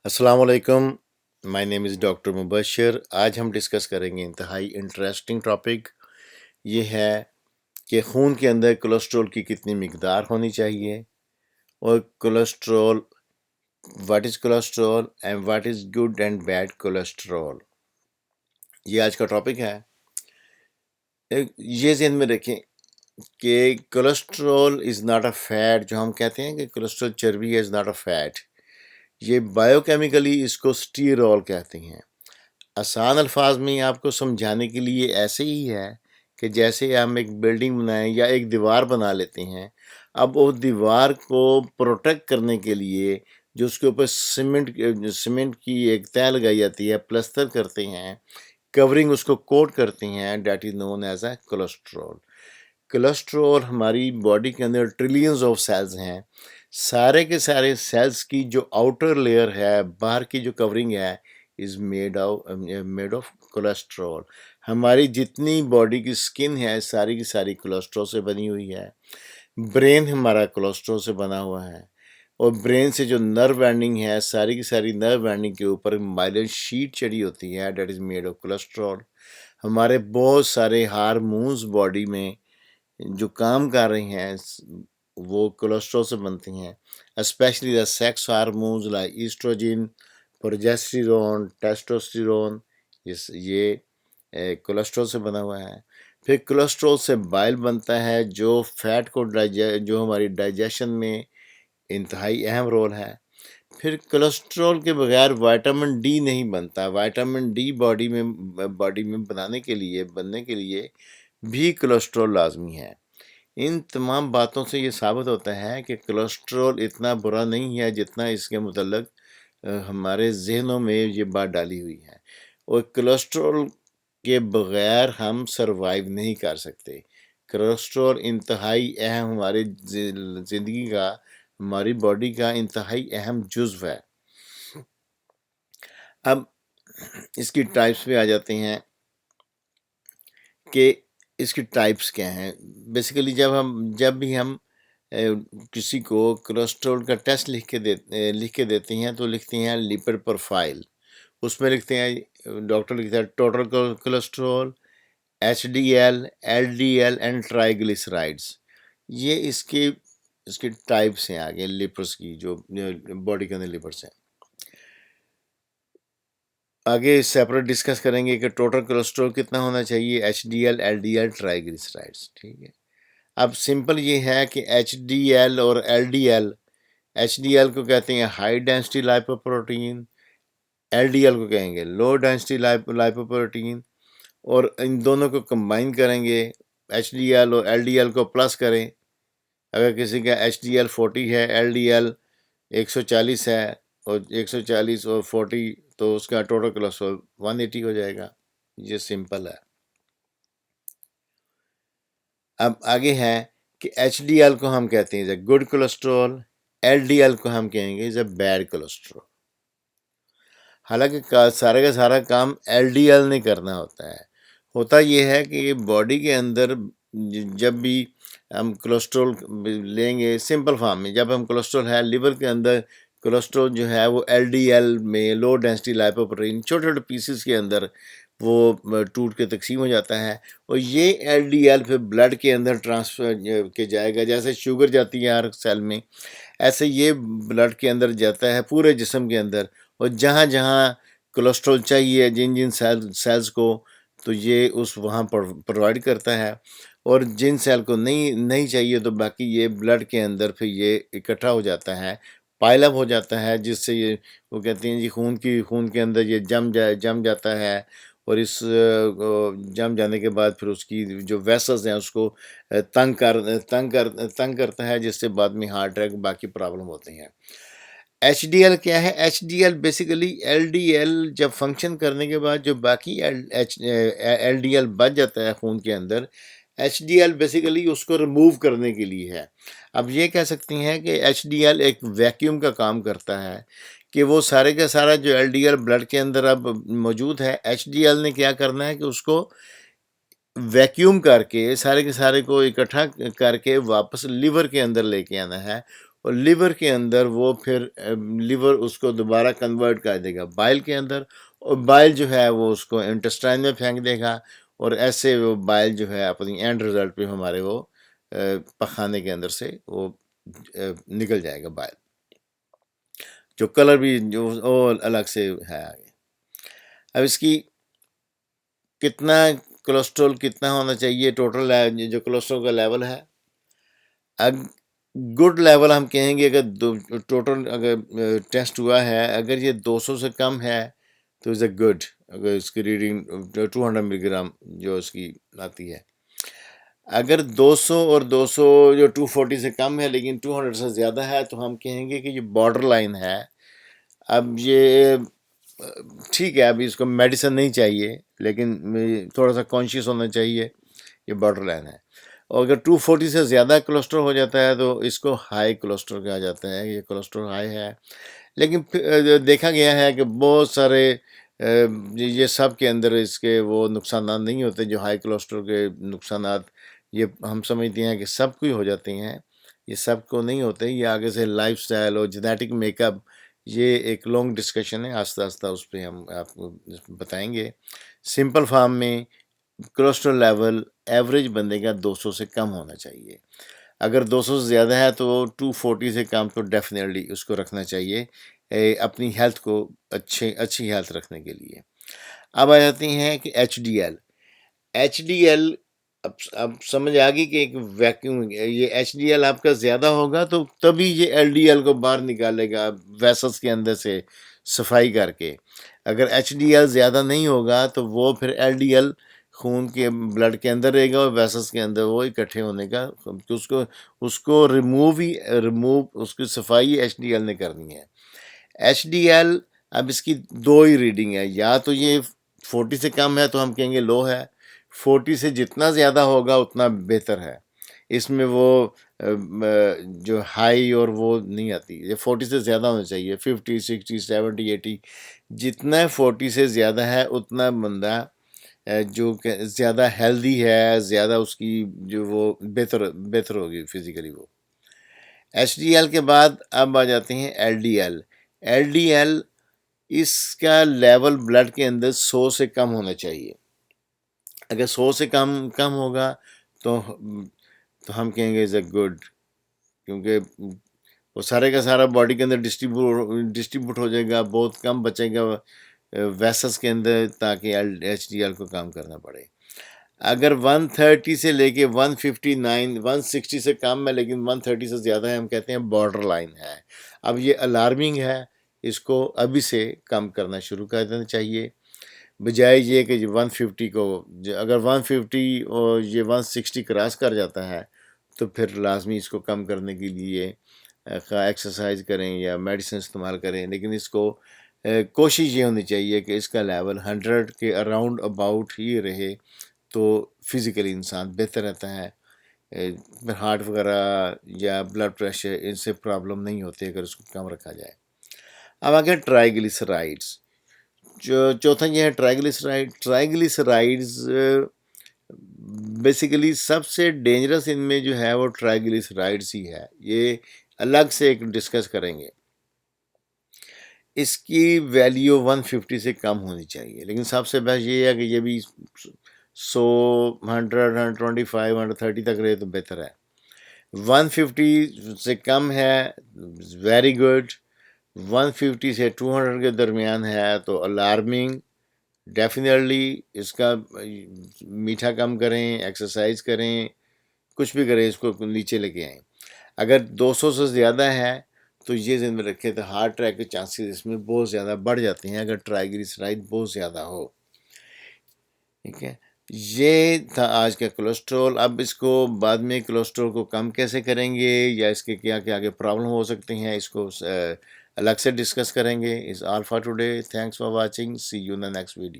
अस्सलामुअलैकुम। My name is doctor Mubashar. आज हम डिस्कस करेंगे इंतहाई इंटरेस्टिंग टॉपिक। ये है कि खून के अंदर कोलेस्ट्रॉल की कितनी मिकदार होनी चाहिए और cholesterol, what is cholesterol and what is good and bad cholesterol. ये आज का टॉपिक है। ये ज़हन में रखें कि cholesterol is not a fat. जो हम कहते हैं कि कोलेस्ट्रॉल चर्बी है, इज़ नॉट अ फैट। ये बायोकेमिकली इसको स्टीरॉल कहते हैं। आसान अल्फाज में आपको समझाने के लिए ऐसे ही है कि जैसे हम एक बिल्डिंग बनाएं या एक दीवार बना लेते हैं। अब वो दीवार को प्रोटेक्ट करने के लिए जो उसके ऊपर सीमेंट की एक तह लगाई जाती है, प्लस्तर करते हैं, कवरिंग उसको कोट करते हैं, that is known as a cholesterol. Cholesterol हमारी बॉडी के अंदर ट्रिलियंस ऑफ सेल्स हैं। सारे के सारे सेल्स की जो आउटर लेयर है, बाहर की जो कवरिंग है, इज़ मेड ऑफ कोलेस्ट्रॉल। हमारी जितनी बॉडी की स्किन है, सारी की सारी कोलेस्ट्रॉल से बनी हुई है। ब्रेन हमारा कोलेस्ट्रॉल से बना हुआ है और ब्रेन से जो नर्व एंडिंग है, सारी की सारी नर्व एंडिंग के ऊपर माइलिन शीट चढ़ी होती है, that is made of cholesterol. हमारे बहुत सारे हार्मोन्स बॉडी में जो काम कर रही हैं वो कोलेस्ट्रॉल से बनती हैं, specially the sex hormones like oestrogen, progesterone, testosterone. ये कोलेस्ट्रॉल से बना हुआ है। फिर कोलेस्ट्रॉल से बाइल बनता है जो फैट को जो हमारी डाइजेशन में इंतहाई अहम रोल है। फिर कोलेस्ट्रॉल के बगैर विटामिन डी नहीं बनता। विटामिन डी बॉडी में बनने के लिए भी कोलेस्ट्रॉल लाजमी है। इन तमाम बातों से ये साबित होता है कि कोलेस्ट्रॉल इतना बुरा नहीं है जितना इसके मुतल्लक हमारे जहनों में ये बात डाली हुई है। और कोलेस्ट्रॉल के बगैर हम सरवाइव नहीं कर सकते। कोलेस्ट्रॉल इंतहाई अहम हमारी ज़िंदगी का, हमारी बॉडी का इंतहाई अहम जुज़्व है। अब इसकी टाइप्स पे आ जाते हैं कि इसकी टाइप्स क्या हैं। बेसिकली जब भी हम किसी को कोलेस्ट्रॉल का टेस्ट लिख के देते हैं तो लिखते हैं लिपिड प्रोफाइल। उसमें लिखते हैं, डॉक्टर लिखता है total cholesterol, HDL, LDL and triglycerides. ये इसके टाइप्स हैं आगे लिपिड्स की, जो बॉडी के अंदर लिपिड्स हैं। आगे सेपरेट डिस्कस करेंगे कि टोटल कोलेस्ट्रॉल कितना होना चाहिए, एचडीएल, एलडीएल, ट्राइग्लिसराइड्स। ठीक है। अब सिंपल ये है कि एच डी एल और L D L, H D L को कहते हैं high density lipoprotein, L D L को कहेंगे लो डेंसिटी लाइपोप्रोटीन। और इन दोनों को कंबाइन करेंगे, एच डी एल और एल डी एल को प्लस करें। अगर किसी का एच डी एल 40 है, एल डी एल 140 है, और 140 और 40 तो उसका टोटल कोलेस्ट्रॉल 180 हो जाएगा। ये सिंपल है। अब आगे है कि एच डी एल को हम कहते हैं is good cholesterol, L D L को हम कहेंगे इज बैड कोलेस्ट्रॉल। हालांकि सारे का सारा काम एल डी एल ने करना होता है। होता यह है कि बॉडी के अंदर जब भी हम कोलेस्ट्रॉल लेंगे, सिंपल फॉर्म में जब हम कोलेस्ट्रॉल है लिवर के अंदर, कोलेस्ट्रॉल जो है वो एल डी एल में लो डेंसिटी लाइपोप्रोटीन छोटे छोटे पीसेस के अंदर वो टूट के तकसीम हो जाता है। और ये एल डी एल फिर ब्लड के अंदर ट्रांसफर के जाएगा। जैसे शुगर जाती है हर सेल में, ऐसे ये ब्लड के अंदर जाता है पूरे जिस्म के अंदर। और जहाँ जहाँ कोलेस्ट्रॉल चाहिए जिन जिन सेल्स को, तो ये उस वहाँ पर प्रोवाइड करता है। और जिन सेल को नहीं नहीं चाहिए तो बाकी ये ब्लड के अंदर फिर ये इकट्ठा हो जाता है, पाइलअप हो जाता है, जिससे ये वो कहते हैं जी खून के अंदर ये जम जाता है। और इस जम जाने के बाद फिर उसकी जो वेसल्स हैं उसको तंग करता है, जिससे बाद में हार्ट अटैक बाकी प्रॉब्लम होती हैं। एच डी एल क्या है? H D L basically L D L जब फंक्शन करने के बाद जो बाकी एल डी एल बच जाता है खून के अंदर, एच डी एल बेसिकली उसको रिमूव करने के लिए है। अब ये कह सकते हैं कि एच डी एल एक वैक्यूम का काम करता है कि वो सारे का सारा जो एल डी एल ब्लड के अंदर अब मौजूद है, एच डी एल ने क्या करना है कि उसको वैक्यूम करके सारे के सारे को इकट्ठा करके वापस लिवर के अंदर लेके आना है। और लिवर के अंदर वो फिर लिवर उसको दोबारा कन्वर्ट कर देगा बाइल के अंदर, और बाइल जो है वो उसको इंटेस्टाइन में फेंक देगा, और ऐसे वो बाइल जो है अपनी एंड रिजल्ट पे हमारे वो पखाने के अंदर से वो निकल जाएगा बाइल, जो कलर भी जो वो अलग से है आगे। अब इसकी कितना कोलेस्ट्रॉल कितना होना चाहिए, टोटल जो कोलेस्ट्रॉल का लेवल है, अग गुड लेवल हम कहेंगे अगर टोटल अगर टेस्ट हुआ है अगर ये 200 से कम है तो इज़ अ गुड, अगर इसकी रीडिंग 200 मिलीग्राम जो इसकी आती है। अगर 200 और 200 जो 240 से कम है लेकिन 200 से ज़्यादा है तो हम कहेंगे कि ये बॉर्डर लाइन है। अब ये ठीक है, अभी इसको मेडिसिन नहीं चाहिए लेकिन थोड़ा सा कॉन्शियस होना चाहिए, ये बॉर्डर लाइन है। और अगर 240 से ज़्यादा कोलेस्ट्रॉल हो जाता है तो इसको हाई कोलेस्ट्रॉल कहा जाता है, ये कोलेस्ट्रॉल हाई है। लेकिन देखा गया है कि बहुत सारे ये सब के अंदर इसके वो नुकसान नहीं होते जो हाई कोलेस्ट्रॉल के नुकसान, ये हम समझते हैं कि सबको ही हो जाते हैं, ये सबको नहीं होते। ये आगे से लाइफस्टाइल और जेनेटिक मेकअप, ये एक लॉन्ग डिस्कशन है, आस्ता आस्ता उस पर हम आपको बताएंगे। सिंपल फार्म में कोलेस्ट्रॉल लेवल एवरेज बंदे का 200 से कम होना चाहिए। अगर 200 से ज़्यादा है तो 240 से कम तो डेफिनेटली उसको रखना चाहिए अपनी हेल्थ को अच्छी हेल्थ रखने के लिए। अब आ जाती हैं कि एच डी एल। अब समझ आ गई कि एक वैक्यूम, ये एच डी एल आपका ज़्यादा होगा तो तभी ये एल डी एल को बाहर निकालेगा वेसल्स के अंदर से सफाई करके। अगर एच डी एल ज़्यादा नहीं होगा तो वो फिर एल डी एल खून के ब्लड के अंदर रहेगा और वेसल्स के अंदर वो इकट्ठे होने का, तो उसको उसको रिमूव उसकी सफाई एच डी एल ने करनी है। एच डी एल अब इसकी दो ही रीडिंग है, या तो ये 40 से कम है तो हम कहेंगे लो है, 40 से जितना ज़्यादा होगा उतना बेहतर है। इसमें वो जो हाई और वो नहीं आती, ये 40 से ज़्यादा होना चाहिए, 50 60 70 80, जितना 40 से ज़्यादा है उतना बंदा जो ज़्यादा हेल्दी है, ज़्यादा उसकी जो वो बेहतर बेहतर होगी फिज़िकली वो। एच डी एल के बाद अब आ जाते हैं L D L. L D L इसका लेवल ब्लड के अंदर 100 से कम होना चाहिए। अगर 100 से कम कम होगा तो हम कहेंगे इज़ अ गुड, क्योंकि वो सारे का सारा बॉडी के अंदर डिस्ट्रीब्यूट हो जाएगा, बहुत कम बचेगा वेसल्स के अंदर ताकि एच डी एल को काम करना पड़े। अगर 130 से लेके 159 160 से कम है लेकिन 130 से ज़्यादा है, हम कहते हैं बॉर्डर लाइन है। अब ये अलार्मिंग है, इसको अभी से कम करना शुरू कर देना चाहिए, बजाय ये कि 150 को अगर 150 और ये 160 क्रॉस कर जाता है तो फिर लाजमी इसको कम करने के लिए एक्सरसाइज करें या मेडिसिन इस्तेमाल करें। लेकिन इसको कोशिश ये होनी चाहिए कि इसका लेवल 100 के अराउंड अबाउट ही रहे तो फिज़िकली इंसान बेहतर रहता है। हार्ट वगैरह या ब्लड प्रेशर इनसे प्रॉब्लम नहीं होती अगर उसको कम रखा जाए। अब आगे ट्राइग्लिसराइड्स, जो चौथा ये है ट्राइग्लिसराइड्स बेसिकली सबसे डेंजरस इनमें जो है वो ट्राइग्लिसराइड्स ही है, ये अलग से एक डिस्कस करेंगे। इसकी वैल्यू 150 से कम होनी चाहिए, लेकिन सबसे बेस्ट ये है कि ये भी 100 100 125 130 तक रहे तो बेहतर है। 150 से कम है वेरी गुड, 150 से 200 के दरमियान है तो अलार्मिंग। डेफिनेटली इसका मीठा कम करें, एक्सरसाइज करें, कुछ भी करें, इसको नीचे लेके आएँ। अगर 200 से ज़्यादा है तो ये ज़हन में रखें तो हार्ट अटैक के चांसेस इसमें बहुत ज़्यादा बढ़ जाते हैं अगर ट्राइग्लिसराइड बहुत ज़्यादा हो। ठीक है, ये था आज का कोलेस्ट्रॉल। अब इसको बाद में कोलेस्ट्रॉल को कम कैसे करेंगे या इसके क्या क्या आगे प्रॉब्लम हो सकती हैं, इसको अलग से डिस्कस करेंगे। Is all for today, thanks for watching, see you in the next video.